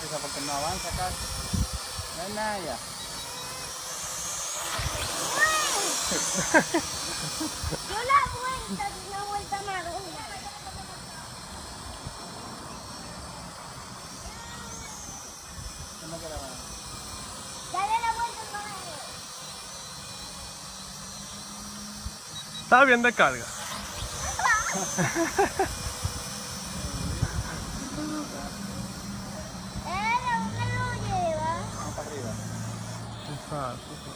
risa porque no avanza casi. No hay nada ya. Yo la vuelta, di una vuelta marrona. ¿Cómo que la van? Dale la vuelta para él. Está bien de carga. ¿Dónde lo lleva? Vamos para arriba. Exacto.